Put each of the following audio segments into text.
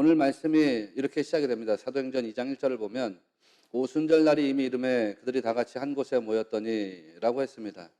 오늘 말씀이 이렇게 시작이 됩니다. 사도행전 2장 1절을 보면 오순절 날이 이미 이름에 그들이 다 같이 한 곳에 모였더니 라고 했습니다.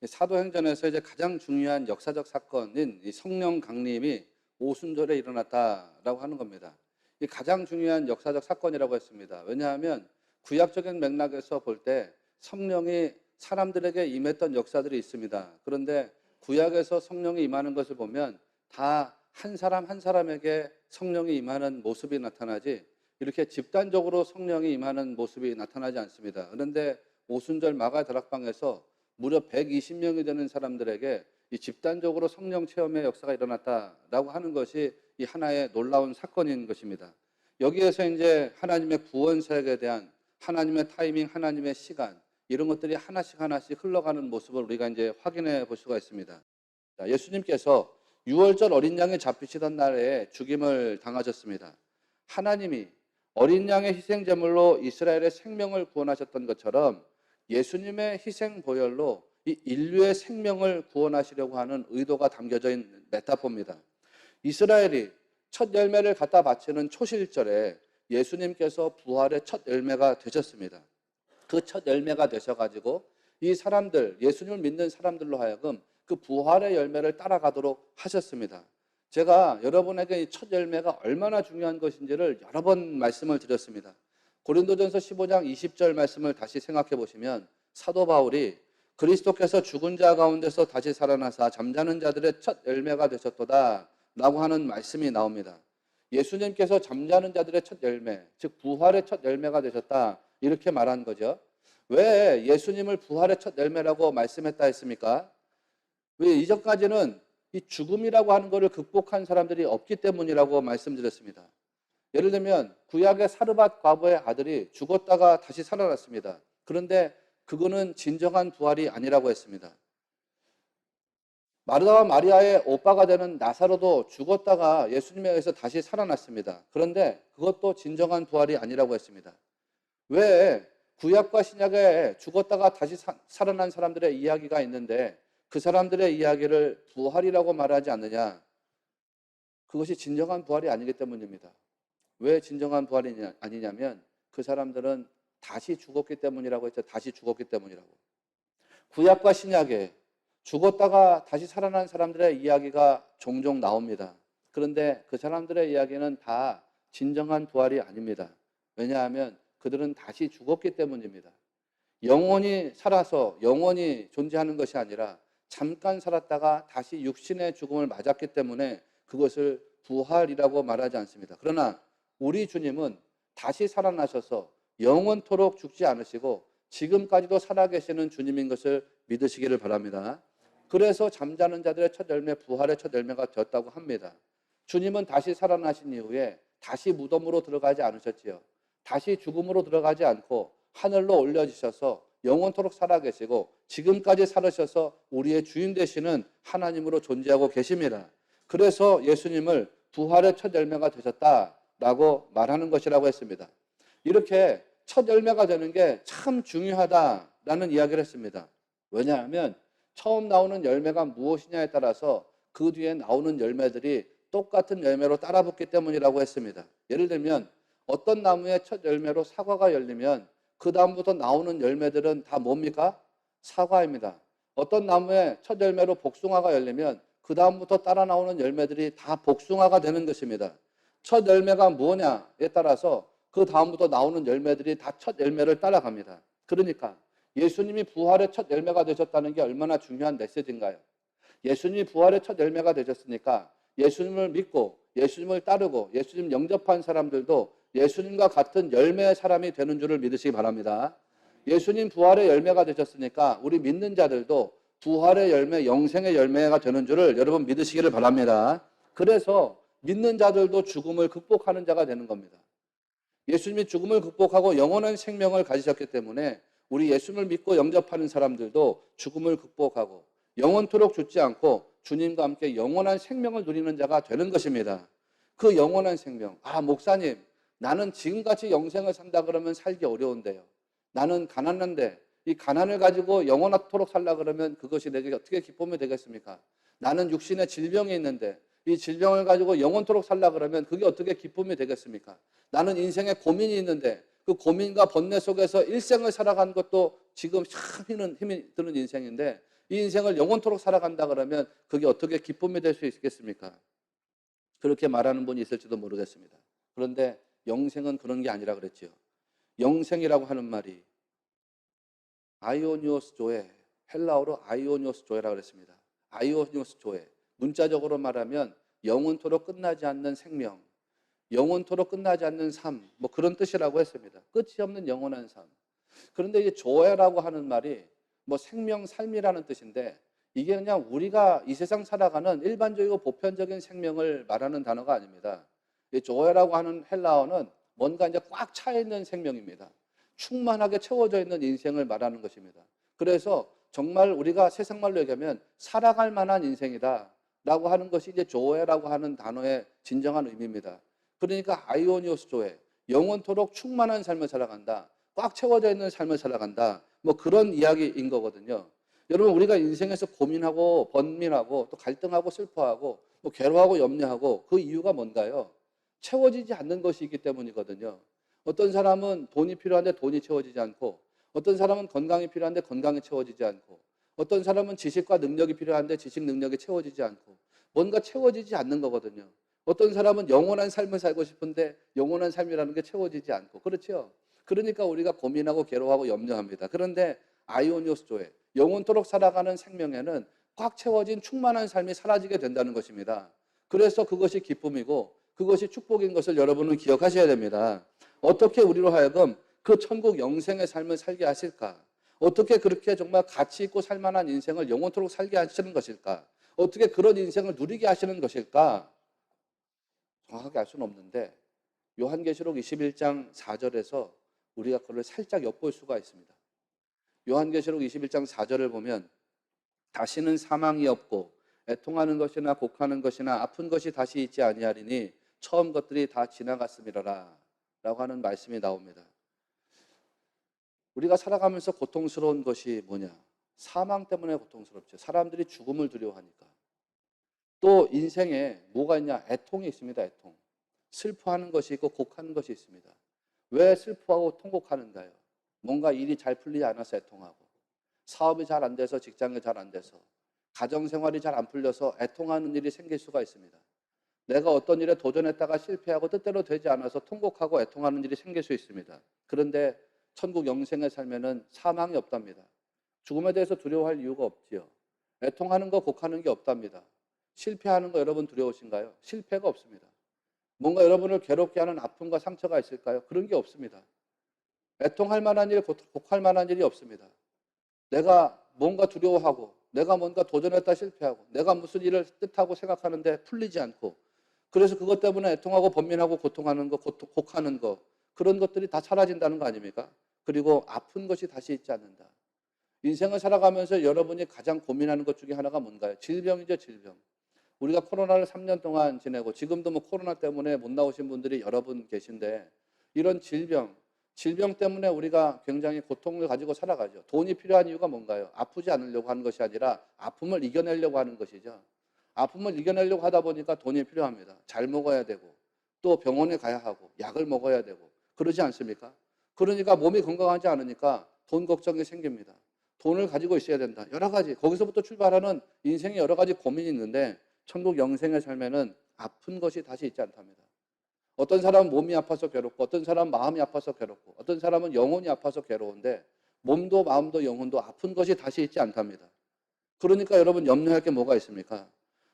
사도행전에서 이제 가장 중요한 역사적 사건인 이 성령 강림이 오순절에 일어났다라고 하는 겁니다. 이 가장 중요한 역사적 사건이라고 했습니다. 왜냐하면 구약적인 맥락에서 볼 때 성령이 사람들에게 임했던 역사들이 있습니다. 그런데 구약에서 성령이 임하는 것을 보면 다 한 사람 한 사람에게 성령이 임하는 모습이 나타나지 이렇게 집단적으로 성령이 임하는 모습이 나타나지 않습니다. 그런데 오순절 마가 다락방에서 무려 120명이 되는 사람들에게 이 집단적으로 성령 체험의 역사가 일어났다라고 하는 것이 이 하나의 놀라운 사건인 것입니다. 여기에서 이제 하나님의 구원 사역에 대한 하나님의 타이밍, 하나님의 시간 이런 것들이 하나씩 흘러가는 모습을 우리가 이제 확인해 볼 수가 있습니다. 자, 예수님께서 6월절 어린 양이 잡히시던 날에 죽임을 당하셨습니다. 하나님이 어린 양의 희생 제물로 이스라엘의 생명을 구원하셨던 것처럼 예수님의 희생 보혈로 이 인류의 생명을 구원하시려고 하는 의도가 담겨져 있는 메타포입니다. 이스라엘이 첫 열매를 갖다 바치는 초실절에 예수님께서 부활의 첫 열매가 되셨습니다. 그 첫 열매가 되셔가지고 이 사람들, 예수님을 믿는 사람들로 하여금 그 부활의 열매를 따라가도록 하셨습니다. 제가 여러분에게 이 첫 열매가 얼마나 중요한 것인지를 여러 번 말씀을 드렸습니다. 고린도전서 15장 20절 말씀을 다시 생각해 보시면 사도 바울이 그리스도께서 죽은 자 가운데서 다시 살아나사 잠자는 자들의 첫 열매가 되셨도다 라고 하는 말씀이 나옵니다. 예수님께서 잠자는 자들의 첫 열매, 즉 부활의 첫 열매가 되셨다 이렇게 말한 거죠. 왜 예수님을 부활의 첫 열매라고 말씀했다 했습니까? 왜 이전까지는 이 죽음이라고 하는 것을 극복한 사람들이 없기 때문이라고 말씀드렸습니다. 예를 들면 구약의 사르밧 과부의 아들이 죽었다가 다시 살아났습니다. 그런데 그거는 진정한 부활이 아니라고 했습니다. 마르다와 마리아의 오빠가 되는 나사로도 죽었다가 예수님에 의해서 다시 살아났습니다. 그런데 그것도 진정한 부활이 아니라고 했습니다. 왜 구약과 신약에 죽었다가 다시 살아난 사람들의 이야기가 있는데 그 사람들의 이야기를 부활이라고 말하지 않느냐? 그것이 진정한 부활이 아니기 때문입니다. 왜 진정한 부활이 아니냐면 그 사람들은 다시 죽었기 때문이라고 했죠. 다시 죽었기 때문이라고. 구약과 신약에 죽었다가 다시 살아난 사람들의 이야기가 종종 나옵니다. 그런데 그 사람들의 이야기는 다 진정한 부활이 아닙니다. 왜냐하면 그들은 다시 죽었기 때문입니다. 영원히 살아서 영원히 존재하는 것이 아니라 잠깐 살았다가 다시 육신의 죽음을 맞았기 때문에 그것을 부활이라고 말하지 않습니다. 그러나 우리 주님은 다시 살아나셔서 영원토록 죽지 않으시고 지금까지도 살아계시는 주님인 것을 믿으시기를 바랍니다. 그래서 잠자는 자들의 첫 열매, 부활의 첫 열매가 되었다고 합니다. 주님은 다시 살아나신 이후에 다시 무덤으로 들어가지 않으셨지요. 다시 죽음으로 들어가지 않고 하늘로 올려지셔서 영원토록 살아계시고 지금까지 살으셔서 우리의 주인 되시는 하나님으로 존재하고 계십니다. 그래서 예수님을 부활의 첫 열매가 되셨다라고 말하는 것이라고 했습니다. 이렇게 첫 열매가 되는 게 참 중요하다라는 이야기를 했습니다. 왜냐하면 처음 나오는 열매가 무엇이냐에 따라서 그 뒤에 나오는 열매들이 똑같은 열매로 따라붙기 때문이라고 했습니다. 예를 들면 어떤 나무의 첫 열매로 사과가 열리면 그 다음부터 나오는 열매들은 다 뭡니까? 사과입니다. 어떤 나무의 첫 열매로 복숭아가 열리면 그 다음부터 따라 나오는 열매들이 다 복숭아가 되는 것입니다. 첫 열매가 뭐냐에 따라서 그 다음부터 나오는 열매들이 다 첫 열매를 따라갑니다. 그러니까 예수님이 부활의 첫 열매가 되셨다는 게 얼마나 중요한 메시지인가요? 예수님이 부활의 첫 열매가 되셨으니까 예수님을 믿고 예수님을 따르고 예수님 영접한 사람들도 예수님과 같은 열매의 사람이 되는 줄을 믿으시기 바랍니다. 예수님 부활의 열매가 되셨으니까 우리 믿는 자들도 부활의 열매, 영생의 열매가 되는 줄을 여러분 믿으시기를 바랍니다. 그래서 믿는 자들도 죽음을 극복하는 자가 되는 겁니다. 예수님이 죽음을 극복하고 영원한 생명을 가지셨기 때문에 우리 예수님을 믿고 영접하는 사람들도 죽음을 극복하고 영원토록 죽지 않고 주님과 함께 영원한 생명을 누리는 자가 되는 것입니다. 그 영원한 생명. 목사님, 나는 지금같이 영생을 산다 그러면 살기 어려운데요. 나는 가난한데 이 가난을 가지고 영원토록 살라 그러면 그것이 내게 어떻게 기쁨이 되겠습니까? 나는 육신에 질병이 있는데 이 질병을 가지고 영원토록 살라 그러면 그게 어떻게 기쁨이 되겠습니까? 나는 인생에 고민이 있는데 그 고민과 번뇌 속에서 일생을 살아간 것도 지금 참 힘이 드는 인생인데 이 인생을 영원토록 살아간다 그러면 그게 어떻게 기쁨이 될 수 있겠습니까? 그렇게 말하는 분이 있을지도 모르겠습니다. 그런데 영생은 그런 게 아니라 그랬지요. 영생이라고 하는 말이 아이오니오스 조에, 헬라어로 아이오니오스 조에라고 그랬습니다. 아이오니오스 조에, 문자적으로 말하면 영원토록 끝나지 않는 생명, 영원토록 끝나지 않는 삶, 뭐 그런 뜻이라고 했습니다. 끝이 없는 영원한 삶. 그런데 이 조에라고 하는 말이 뭐 생명, 삶이라는 뜻인데 이게 그냥 우리가 이 세상 살아가는 일반적이고 보편적인 생명을 말하는 단어가 아닙니다. 이 조에라고 하는 헬라어는 뭔가 이제 꽉 차 있는 생명입니다. 충만하게 채워져 있는 인생을 말하는 것입니다. 그래서 정말 우리가 세상 말로 얘기하면 살아갈 만한 인생이다 라고 하는 것이 이제 조에라고 하는 단어의 진정한 의미입니다. 그러니까 아이오니오스 조에, 영원토록 충만한 삶을 살아간다, 꽉 채워져 있는 삶을 살아간다, 뭐 그런 이야기인 거거든요. 여러분, 우리가 인생에서 고민하고 번민하고 또 갈등하고 슬퍼하고 또 괴로워하고 염려하고 그 이유가 뭔가요? 채워지지 않는 것이기 때문이거든요. 어떤 사람은 돈이 필요한데 돈이 채워지지 않고, 어떤 사람은 건강이 필요한데 건강이 채워지지 않고, 어떤 사람은 지식과 능력이 필요한데 지식 능력이 채워지지 않고, 뭔가 채워지지 않는 거거든요. 어떤 사람은 영원한 삶을 살고 싶은데 영원한 삶이라는 게 채워지지 않고, 그렇죠? 그러니까 우리가 고민하고 괴로워하고 염려합니다. 그런데 아이오니오스조에 영원토록 살아가는 생명에는 꽉 채워진 충만한 삶이 사라지게 된다는 것입니다. 그래서 그것이 기쁨이고 그것이 축복인 것을 여러분은 기억하셔야 됩니다. 어떻게 우리로 하여금 그 천국 영생의 삶을 살게 하실까? 어떻게 그렇게 정말 가치 있고 살만한 인생을 영원토록 살게 하시는 것일까? 어떻게 그런 인생을 누리게 하시는 것일까? 정확하게 알 수는 없는데 요한계시록 21장 4절에서 우리가 그걸 살짝 엿볼 수가 있습니다. 요한계시록 21장 4절을 보면 다시는 사망이 없고 애통하는 것이나 곡하는 것이나 아픈 것이 다시 있지 아니하리니 처음 것들이 다 지나갔음이라라 라고 하는 말씀이 나옵니다. 우리가 살아가면서 고통스러운 것이 뭐냐? 사망 때문에 고통스럽죠. 사람들이 죽음을 두려워하니까. 또 인생에 뭐가 있냐? 애통이 있습니다. 애통. 슬퍼하는 것이 있고 곡하는 것이 있습니다. 왜 슬퍼하고 통곡하는가요? 뭔가 일이 잘 풀리지 않아서 애통하고, 사업이 잘 안 돼서, 직장이 잘 안 돼서, 가정생활이 잘 안 풀려서 애통하는 일이 생길 수가 있습니다. 내가 어떤 일에 도전했다가 실패하고 뜻대로 되지 않아서 통곡하고 애통하는 일이 생길 수 있습니다. 그런데 천국 영생의 삶에는 사망이 없답니다. 죽음에 대해서 두려워할 이유가 없지요. 애통하는 거, 곡하는 게 없답니다. 실패하는 거 여러분 두려우신가요? 실패가 없습니다. 뭔가 여러분을 괴롭게 하는 아픔과 상처가 있을까요? 그런 게 없습니다. 애통할 만한 일, 곡할 만한 일이 없습니다. 내가 뭔가 두려워하고, 내가 뭔가 도전했다 실패하고, 내가 무슨 일을 뜻하고 생각하는데 풀리지 않고, 그래서 그것 때문에 애통하고 번민하고 고통하는 거, 곡하는 거, 그런 것들이 다 사라진다는 거 아닙니까? 그리고 아픈 것이 다시 있지 않는다. 인생을 살아가면서 여러분이 가장 고민하는 것 중에 하나가 뭔가요? 질병이죠, 질병. 우리가 코로나를 3년 동안 지내고 지금도 뭐 코로나 때문에 못 나오신 분들이 여러 분 계신데 이런 질병 때문에 우리가 굉장히 고통을 가지고 살아가죠. 돈이 필요한 이유가 뭔가요? 아프지 않으려고 하는 것이 아니라 아픔을 이겨내려고 하는 것이죠. 아픔을 이겨내려고 하다 보니까 돈이 필요합니다. 잘 먹어야 되고 또 병원에 가야 하고 약을 먹어야 되고 그러지 않습니까? 그러니까 몸이 건강하지 않으니까 돈 걱정이 생깁니다. 돈을 가지고 있어야 된다. 여러 가지 거기서부터 출발하는 인생의 여러 가지 고민이 있는데 천국 영생의 삶에는 아픈 것이 다시 있지 않답니다. 어떤 사람은 몸이 아파서 괴롭고 어떤 사람은 마음이 아파서 괴롭고 어떤 사람은 영혼이 아파서 괴로운데 몸도 마음도 영혼도 아픈 것이 다시 있지 않답니다. 그러니까 여러분 염려할 게 뭐가 있습니까?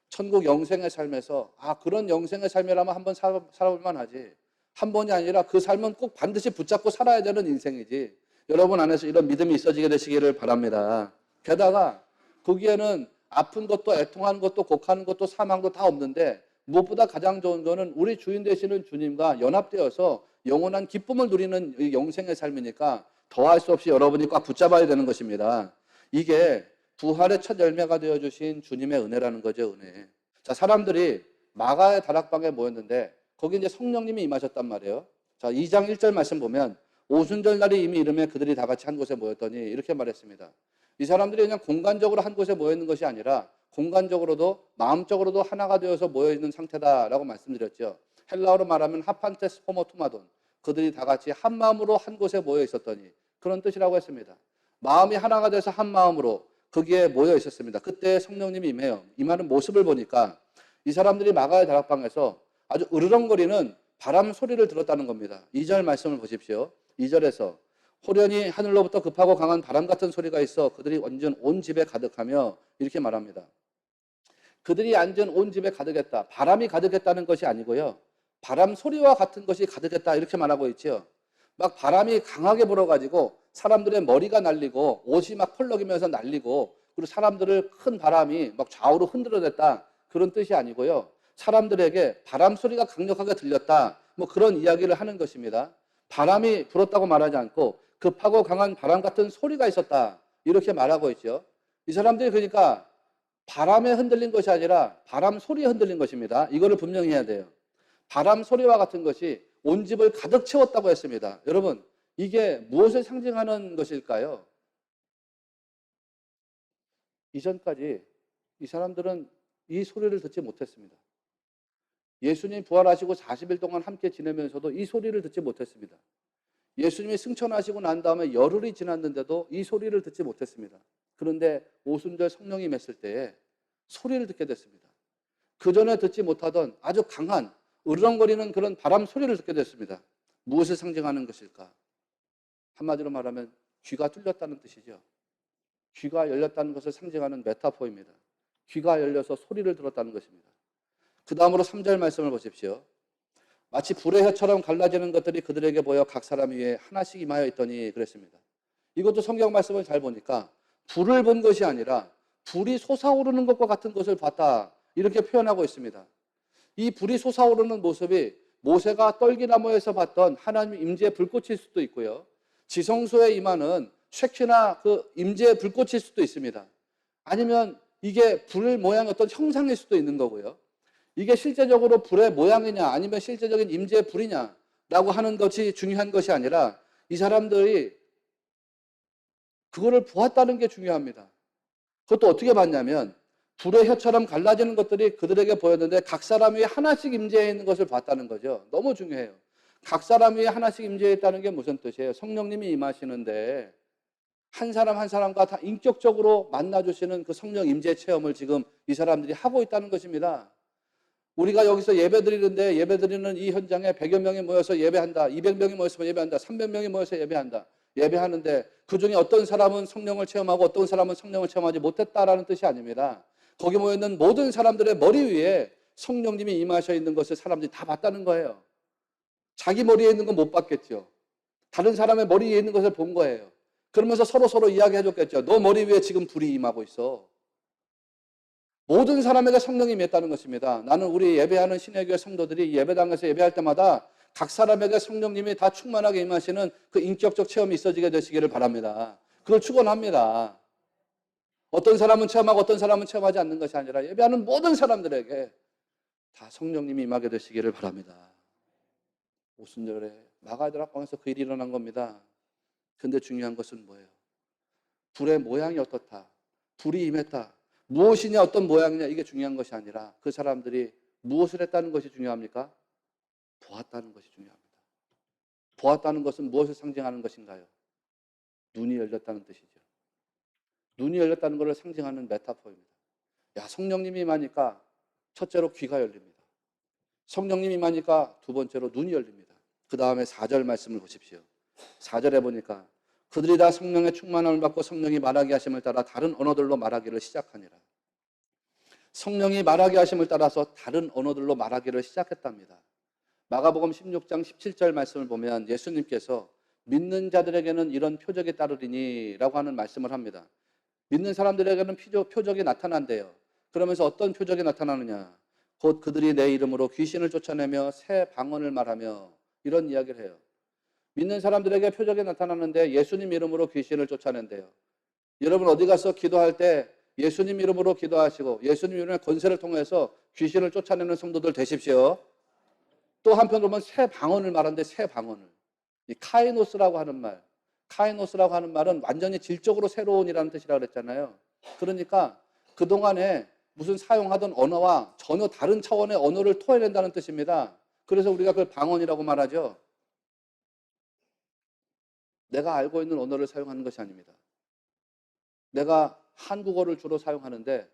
천국 영생의 삶에서 그런 영생의 삶이라면 한번 살아볼 만하지. 한 번이 아니라 그 삶은 꼭 반드시 붙잡고 살아야 되는 인생이지. 여러분 안에서 이런 믿음이 있어지게 되시기를 바랍니다. 게다가 거기에는 아픈 것도 애통하는 것도 곡하는 것도 사망도 다 없는데 무엇보다 가장 좋은 거는 우리 주인 되시는 주님과 연합되어서 영원한 기쁨을 누리는 영생의 삶이니까 더할 수 없이 여러분이 꽉 붙잡아야 되는 것입니다. 이게 부활의 첫 열매가 되어주신 주님의 은혜라는 거죠, 은혜. 자, 사람들이 마가의 다락방에 모였는데 거기 이제 성령님이 임하셨단 말이에요. 자, 2장 1절 말씀 보면 오순절 날이 이미 이르매 그들이 다 같이 한 곳에 모였더니 이렇게 말했습니다. 이 사람들이 그냥 공간적으로 한 곳에 모여 있는 것이 아니라 공간적으로도 마음적으로도 하나가 되어서 모여 있는 상태다라고 말씀드렸죠. 헬라어로 말하면 하판테스 포모투마돈, 그들이 다 같이 한 마음으로 한 곳에 모여 있었더니, 그런 뜻이라고 했습니다. 마음이 하나가 돼서 한 마음으로 거기에 모여 있었습니다. 그때 성령님이 임하는 모습을 보니까 이 사람들이 마가의 다락방에서 아주 으르렁거리는 바람 소리를 들었다는 겁니다. 2절 말씀을 보십시오. 2절에서 호련히 하늘로부터 급하고 강한 바람 같은 소리가 있어 그들이 완전 온 집에 가득하며, 이렇게 말합니다. 그들이 앉은 온 집에 가득했다. 바람이 가득했다는 것이 아니고요, 바람 소리와 같은 것이 가득했다, 이렇게 말하고 있죠. 막 바람이 강하게 불어가지고 사람들의 머리가 날리고 옷이 막 펄럭이면서 날리고, 그리고 사람들을 큰 바람이 막 좌우로 흔들어댔다, 그런 뜻이 아니고요, 사람들에게 바람 소리가 강력하게 들렸다, 뭐 그런 이야기를 하는 것입니다. 바람이 불었다고 말하지 않고 급하고 강한 바람 같은 소리가 있었다, 이렇게 말하고 있죠. 이 사람들이 그러니까 바람에 흔들린 것이 아니라 바람 소리에 흔들린 것입니다. 이거를 분명히 해야 돼요. 바람 소리와 같은 것이 온 집을 가득 채웠다고 했습니다. 여러분, 이게 무엇을 상징하는 것일까요? 이전까지 이 사람들은 이 소리를 듣지 못했습니다. 예수님이 부활하시고 40일 동안 함께 지내면서도 이 소리를 듣지 못했습니다. 예수님이 승천하시고 난 다음에 열흘이 지났는데도 이 소리를 듣지 못했습니다. 그런데 오순절 성령이 임했을 때에 소리를 듣게 됐습니다. 그전에 듣지 못하던 아주 강한 으르렁거리는 그런 바람 소리를 듣게 됐습니다. 무엇을 상징하는 것일까? 한마디로 말하면 귀가 뚫렸다는 뜻이죠. 귀가 열렸다는 것을 상징하는 메타포입니다. 귀가 열려서 소리를 들었다는 것입니다. 그 다음으로 3절 말씀을 보십시오. 마치 불의 혀처럼 갈라지는 것들이 그들에게 보여 각 사람 위에 하나씩 임하여 있더니, 그랬습니다. 이것도 성경 말씀을 잘 보니까 불을 본 것이 아니라 불이 솟아오르는 것과 같은 것을 봤다, 이렇게 표현하고 있습니다. 이 불이 솟아오르는 모습이 모세가 떨기나무에서 봤던 하나님의 임재의 불꽃일 수도 있고요, 지성소에 임하는 쉐키나 그 임재의 불꽃일 수도 있습니다. 아니면 이게 불 모양의 어떤 형상일 수도 있는 거고요. 이게 실제적으로 불의 모양이냐 아니면 실제적인 임재의 불이냐라고 하는 것이 중요한 것이 아니라 이 사람들이 그거를 보았다는 게 중요합니다. 그것도 어떻게 봤냐면 불의 혀처럼 갈라지는 것들이 그들에게 보였는데 각 사람 위에 하나씩 임재해 있는 것을 봤다는 거죠. 너무 중요해요. 각 사람 위에 하나씩 임재해 있다는 게 무슨 뜻이에요? 성령님이 임하시는데 한 사람 한 사람과 다 인격적으로 만나주시는 그 성령 임재 체험을 지금 이 사람들이 하고 있다는 것입니다. 우리가 여기서 예배드리는데 예배드리는 이 현장에 100여 명이 모여서 예배한다, 200명이 모여서 예배한다, 300명이 모여서 예배한다, 예배하는데 그 중에 어떤 사람은 성령을 체험하고 어떤 사람은 성령을 체험하지 못했다라는 뜻이 아닙니다. 거기 모여있는 모든 사람들의 머리 위에 성령님이 임하셔 있는 것을 사람들이 다 봤다는 거예요. 자기 머리에 있는 건 못 봤겠죠. 다른 사람의 머리 위에 있는 것을 본 거예요. 그러면서 서로 이야기해 줬겠죠. 너 머리 위에 지금 불이 임하고 있어. 모든 사람에게 성령이 임했다는 것입니다. 나는 우리 예배하는 신의교회 성도들이 예배당에서 예배할 때마다 각 사람에게 성령님이 다 충만하게 임하시는 그 인격적 체험이 있어지게 되시기를 바랍니다. 그걸 축원합니다. 어떤 사람은 체험하고 어떤 사람은 체험하지 않는 것이 아니라 예배하는 모든 사람들에게 다 성령님이 임하게 되시기를 바랍니다. 오순절에 마가다락방에서 그 일이 일어난 겁니다. 근데 중요한 것은 뭐예요? 불의 모양이 어떻다, 불이 임했다, 무엇이냐 어떤 모양이냐, 이게 중요한 것이 아니라 그 사람들이 무엇을 했다는 것이 중요합니까? 보았다는 것이 중요합니다. 보았다는 것은 무엇을 상징하는 것인가요? 눈이 열렸다는 뜻이죠. 눈이 열렸다는 것을 상징하는 메타포입니다. 야, 성령님이 임하니까 첫째로 귀가 열립니다. 성령님이 임하니까 두 번째로 눈이 열립니다. 그 다음에 4절 말씀을 보십시오. 4절에 보니까 그들이 다 성령의 충만함을 받고 성령이 말하게 하심을 따라 다른 언어들로 말하기를 시작하니라. 성령이 말하게 하심을 따라서 다른 언어들로 말하기를 시작했답니다. 마가복음 16장 17절 말씀을 보면 예수님께서 믿는 자들에게는 이런 표적이 따르리니 라고 하는 말씀을 합니다. 믿는 사람들에게는 표적이 나타난대요. 그러면서 어떤 표적이 나타나느냐? 곧 그들이 내 이름으로 귀신을 쫓아내며 새 방언을 말하며, 이런 이야기를 해요. 믿는 사람들에게 표적이 나타나는데 예수님 이름으로 귀신을 쫓아낸대요. 여러분 어디 가서 기도할 때 예수님 이름으로 기도하시고 예수님 이름의 권세를 통해서 귀신을 쫓아내는 성도들 되십시오. 또 한편으로 보면 새 방언을 말하는데 새 방언을, 이 카이노스라고 하는 말, 카이노스라고 하는 말은 완전히 질적으로 새로운이라는 뜻이라고 그랬잖아요. 그러니까 그동안에 무슨 사용하던 언어와 전혀 다른 차원의 언어를 토해낸다는 뜻입니다. 그래서 우리가 그걸 방언이라고 말하죠. 내가 알고 있는 언어를 사용하는 것이 아닙니다. 내가 한국어를 주로 사용하는데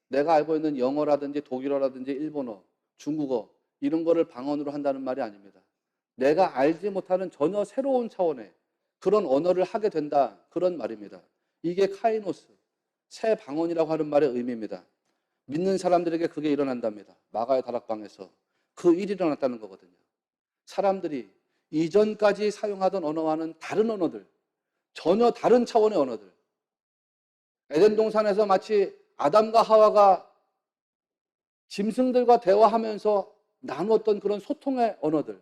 내가 알고 있는 영어라든지 독일어라든지 일본어, 중국어 이런 거를 방언으로 한다는 말이 아닙니다. 내가 알지 못하는 전혀 새로운 차원의 그런 언어를 하게 된다. 그런 말입니다. 이게 카이노스, 새 방언이라고 하는 말의 의미입니다. 믿는 사람들에게 그게 일어난답니다. 마가의 다락방에서 그 일이 일어났다는 거거든요. 사람들이 이전까지 사용하던 언어와는 다른 언어들, 전혀 다른 차원의 언어들. 에덴 동산에서 마치 아담과 하와가 짐승들과 대화하면서 나누었던 그런 소통의 언어들,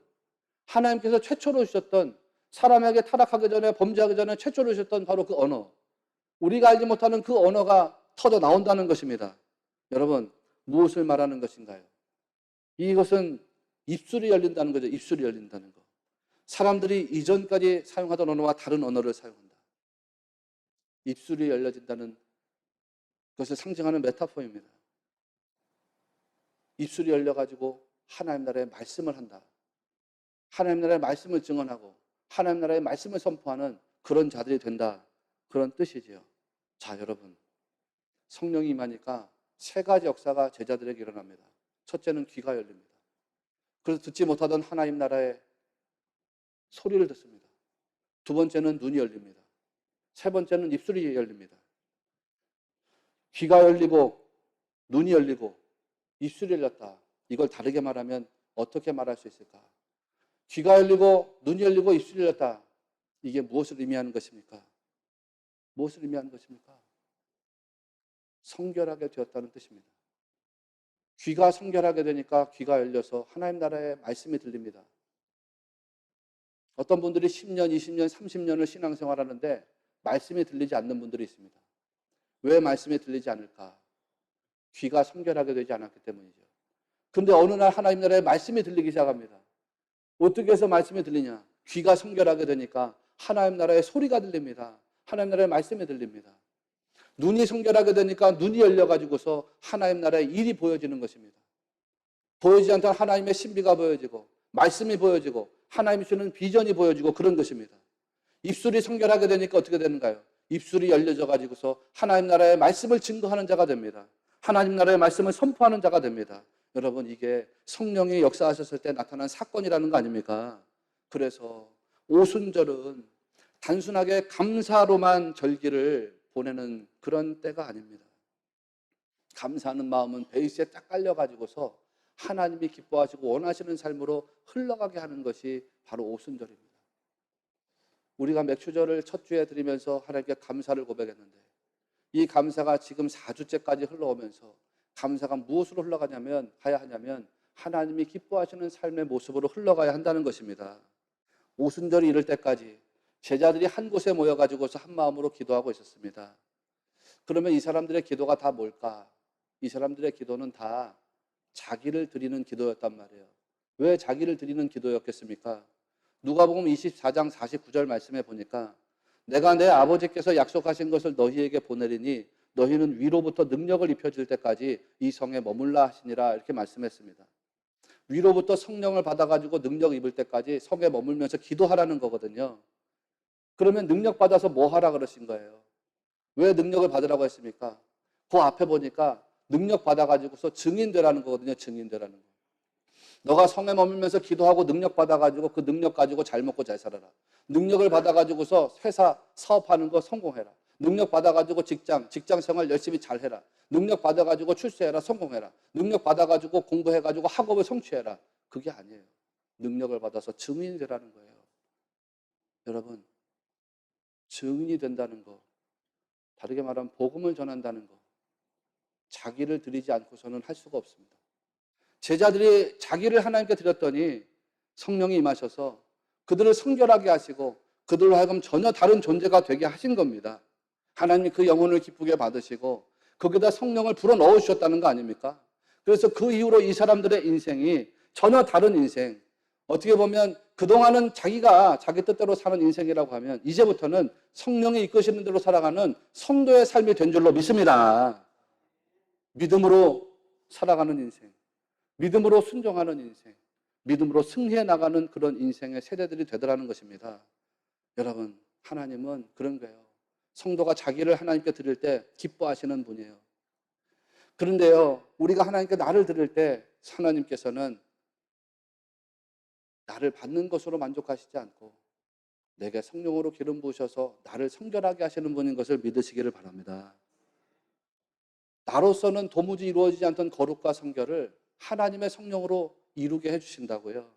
하나님께서 최초로 주셨던, 사람에게 타락하기 전에, 범죄하기 전에 최초로 주셨던 바로 그 언어, 우리가 알지 못하는 그 언어가 터져 나온다는 것입니다. 여러분, 무엇을 말하는 것인가요? 이것은 입술이 열린다는 거죠. 입술이 열린다는 거. 사람들이 이전까지 사용하던 언어와 다른 언어를 사용한다. 입술이 열려진다는 것을 상징하는 메타포입니다. 입술이 열려가지고 하나님 나라의 말씀을 한다. 하나님 나라의 말씀을 증언하고 하나님 나라의 말씀을 선포하는 그런 자들이 된다. 그런 뜻이지요. 자, 여러분, 성령이 임하니까 세 가지 역사가 제자들에게 일어납니다. 첫째는 귀가 열립니다. 그래서 듣지 못하던 하나님 나라의 소리를 듣습니다. 두 번째는 눈이 열립니다. 세 번째는 입술이 열립니다. 귀가 열리고 눈이 열리고 입술이 열렸다. 이걸 다르게 말하면 어떻게 말할 수 있을까? 귀가 열리고 눈이 열리고 입술이 열렸다. 이게 무엇을 의미하는 것입니까? 무엇을 의미하는 것입니까? 성결하게 되었다는 뜻입니다. 귀가 성결하게 되니까 귀가 열려서 하나님 나라의 말씀이 들립니다. 어떤 분들이 10년, 20년, 30년을 신앙생활하는데 말씀이 들리지 않는 분들이 있습니다. 왜 말씀이 들리지 않을까? 귀가 성결하게 되지 않았기 때문이죠. 근데 어느 날 하나님 나라의 말씀이 들리기 시작합니다. 어떻게 해서 말씀이 들리냐? 귀가 성결하게 되니까 하나님 나라의 소리가 들립니다. 하나님 나라의 말씀이 들립니다. 눈이 성결하게 되니까 눈이 열려가지고서 하나님 나라의 일이 보여지는 것입니다. 보여지지 않던 하나님의 신비가 보여지고 말씀이 보여지고 하나님이 주는 비전이 보여지고 그런 것입니다. 입술이 성결하게 되니까 어떻게 되는가요? 입술이 열려져 가지고서 하나님 나라의 말씀을 증거하는 자가 됩니다. 하나님 나라의 말씀을 선포하는 자가 됩니다. 여러분, 이게 성령이 역사하셨을 때 나타난 사건이라는 거 아닙니까? 그래서 오순절은 단순하게 감사로만 절기를 보내는 그런 때가 아닙니다. 감사하는 마음은 베이스에 딱 깔려가지고서 하나님이 기뻐하시고 원하시는 삶으로 흘러가게 하는 것이 바로 오순절입니다. 우리가 맥주절을 첫 주에 드리면서 하나님께 감사를 고백했는데 이 감사가 지금 4주째까지 흘러오면서 감사가 무엇으로 흘러가냐면 가야 하냐면 하나님이 기뻐하시는 삶의 모습으로 흘러가야 한다는 것입니다. 오순절이 이럴 때까지 제자들이 한 곳에 모여가지고서 한 마음으로 기도하고 있었습니다. 그러면 이 사람들의 기도가 다 뭘까? 이 사람들의 기도는 다 자기를 드리는 기도였단 말이에요. 왜 자기를 드리는 기도였겠습니까? 누가복음 24장 49절 말씀에 보니까 내가 내 아버지께서 약속하신 것을 너희에게 보내리니 너희는 위로부터 능력을 입혀질 때까지 이 성에 머물라 하시니라 이렇게 말씀했습니다. 위로부터 성령을 받아가지고 능력 입을 때까지 성에 머물면서 기도하라는 거거든요. 그러면 능력 받아서 뭐 하라 그러신 거예요? 왜 능력을 받으라고 했습니까? 그 앞에 보니까 능력 받아가지고서 증인되라는 거거든요. 증인되라는 거. 너가 성에 머물면서 기도하고 능력 받아가지고 그 능력 가지고 잘 먹고 잘 살아라. 능력을 받아가지고서 회사 사업하는 거 성공해라. 능력 받아가지고 직장 생활 열심히 잘해라. 능력 받아가지고 출세해라. 성공해라. 능력 받아가지고 공부해가지고 학업을 성취해라. 그게 아니에요. 능력을 받아서 증인이 되라는 거예요. 여러분, 증인이 된다는 거, 다르게 말하면 복음을 전한다는 거, 자기를 드리지 않고서는 할 수가 없습니다. 제자들이 자기를 하나님께 드렸더니 성령이 임하셔서 그들을 성결하게 하시고 그들로 하여금 전혀 다른 존재가 되게 하신 겁니다. 하나님이 그 영혼을 기쁘게 받으시고 거기다 성령을 불어넣어 주셨다는 거 아닙니까? 그래서 그 이후로 이 사람들의 인생이 전혀 다른 인생, 어떻게 보면 그동안은 자기가 자기 뜻대로 사는 인생이라고 하면 이제부터는 성령이 이끄시는 대로 살아가는 성도의 삶이 된 줄로 믿습니다. 믿음으로 살아가는 인생, 믿음으로 순종하는 인생, 믿음으로 승리해 나가는 그런 인생의 세대들이 되더라는 것입니다. 여러분, 하나님은 그런 거예요. 성도가 자기를 하나님께 드릴 때 기뻐하시는 분이에요. 그런데요, 우리가 하나님께 나를 드릴 때 하나님께서는 나를 받는 것으로 만족하시지 않고 내게 성령으로 기름 부으셔서 나를 성결하게 하시는 분인 것을 믿으시기를 바랍니다. 나로서는 도무지 이루어지지 않던 거룩과 성결을 하나님의 성령으로 이루게 해주신다고요.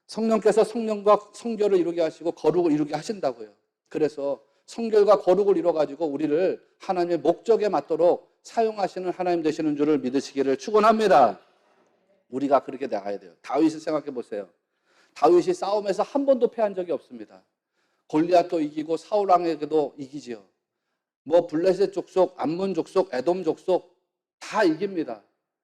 성령께서 성령과 성결을 이루게 하시고 거룩을 이루게 하신다고요. 그래서 성결과 거룩을 이루어가지고 우리를 하나님의 목적에 맞도록 사용하시는 하나님 되시는 줄을 믿으시기를 축원합니다. 우리가 그렇게 나가야 돼요. 다윗을 생각해 보세요. 다윗이 싸움에서 한 번도 패한 적이 없습니다. 골리앗도 이기고 사울 왕에게도 이기지요. 뭐 블레셋 족속, 암몬 족속, 에돔 족속 다 이깁니다.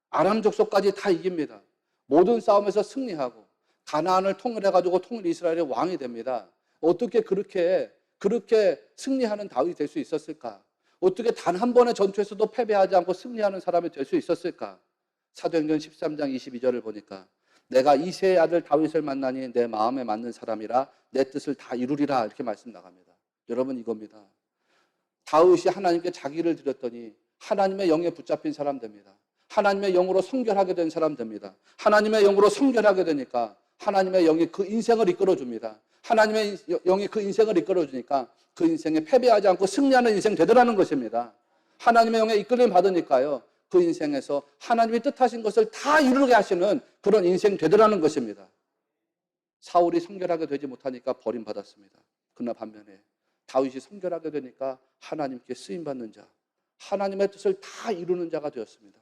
아람 족속까지 다 이깁니다. 모든 싸움에서 승리하고 가나안을 통일해가지고 통일 이스라엘의 왕이 됩니다. 어떻게 그렇게 승리하는 다윗이 될 수 있었을까? 어떻게 단 한 번의 전투에서도 패배하지 않고 승리하는 사람이 될 수 있었을까? 사도행전 13장 22절을 보니까 내가 이새의 아들 다윗을 만나니 내 마음에 맞는 사람이라 내 뜻을 다 이루리라 이렇게 말씀 나갑니다. 여러분 이겁니다. 다윗이 하나님께 자기를 드렸더니 하나님의 영에 붙잡힌 사람 됩니다. 하나님의 영으로 성결하게 된 사람 됩니다. 하나님의 영으로 성결하게 되니까 하나님의 영이 그 인생을 이끌어줍니다. 하나님의 영이 그 인생을 이끌어주니까 그 인생에 패배하지 않고 승리하는 인생 되더라는 것입니다. 하나님의 영에 이끌림 받으니까요. 그 인생에서 하나님이 뜻하신 것을 다 이루게 하시는 그런 인생 되더라는 것입니다. 사울이 성결하게 되지 못하니까 버림받았습니다. 그러나 반면에 다윗이 성결하게 되니까 하나님께 쓰임받는 자, 하나님의 뜻을 다 이루는 자가 되었습니다.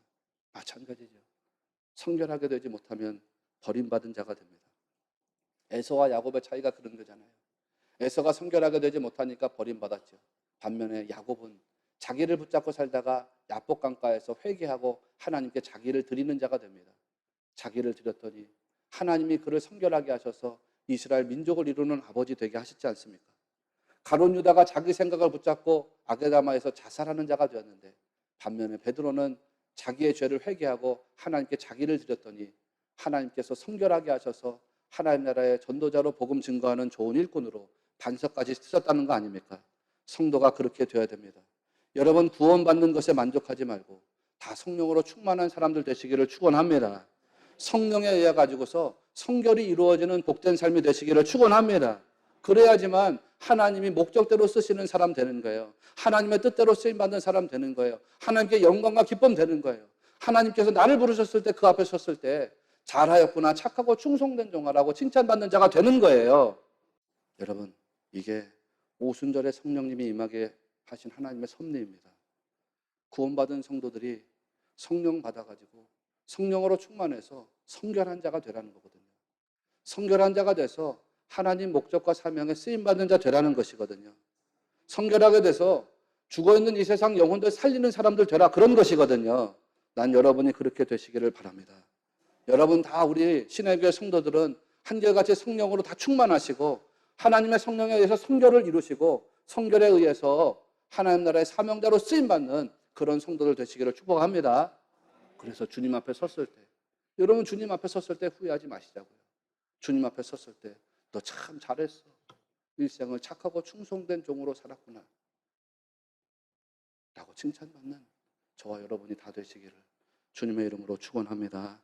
마찬가지죠. 성결하게 되지 못하면 버림받은 자가 됩니다. 에서와 야곱의 차이가 그런 거잖아요. 에서가 성결하게 되지 못하니까 버림받았죠. 반면에 야곱은 자기를 붙잡고 살다가 야복 강가에서 회개하고 하나님께 자기를 드리는 자가 됩니다. 자기를 드렸더니 하나님이 그를 성결하게 하셔서 이스라엘 민족을 이루는 아버지 되게 하셨지 않습니까? 가룟 유다가 자기 생각을 붙잡고 아게다마에서 자살하는 자가 되었는데 반면에 베드로는 자기의 죄를 회개하고 하나님께 자기를 드렸더니 하나님께서 성결하게 하셔서 하나님 나라의 전도자로 복음 증거하는 좋은 일꾼으로 반석까지 쓰셨다는 거 아닙니까? 성도가 그렇게 되어야 됩니다. 여러분 구원받는 것에 만족하지 말고 다 성령으로 충만한 사람들 되시기를 축원합니다. 성령에 의해 가지고서 성결이 이루어지는 복된 삶이 되시기를 축원합니다. 그래야지만 하나님이 목적대로 쓰시는 사람 되는 거예요. 하나님의 뜻대로 쓰임받는 사람 되는 거예요. 하나님께 영광과 기쁨 되는 거예요. 하나님께서 나를 부르셨을 때 그 앞에 섰을 때 잘하였구나 착하고 충성된 종아라고 칭찬받는 자가 되는 거예요. 여러분 이게 오순절에 성령님이 임하게 하신 하나님의 섭리입니다. 구원받은 성도들이 성령 받아가지고 성령으로 충만해서 성결한 자가 되라는 거거든요. 성결한 자가 돼서 하나님 목적과 사명에 쓰임받는 자 되라는 것이거든요. 성결하게 돼서 죽어있는 이 세상 영혼들 살리는 사람들 되라 그런 것이거든요. 난 여러분이 그렇게 되시기를 바랍니다. 여러분 다 우리 신의교회 성도들은 한결같이 성령으로 다 충만하시고 하나님의 성령에 의해서 성결을 이루시고 성결에 의해서 하나님 나라의 사명자로 쓰임받는 그런 성도들 되시기를 축복합니다. 그래서 주님 앞에 섰을 때 여러분 주님 앞에 섰을 때 후회하지 마시자고요. 주님 앞에 섰을 때 너 참 잘했어. 일생을 착하고 충성된 종으로 살았구나 라고 칭찬받는 저와 여러분이 다 되시기를 주님의 이름으로 축원합니다.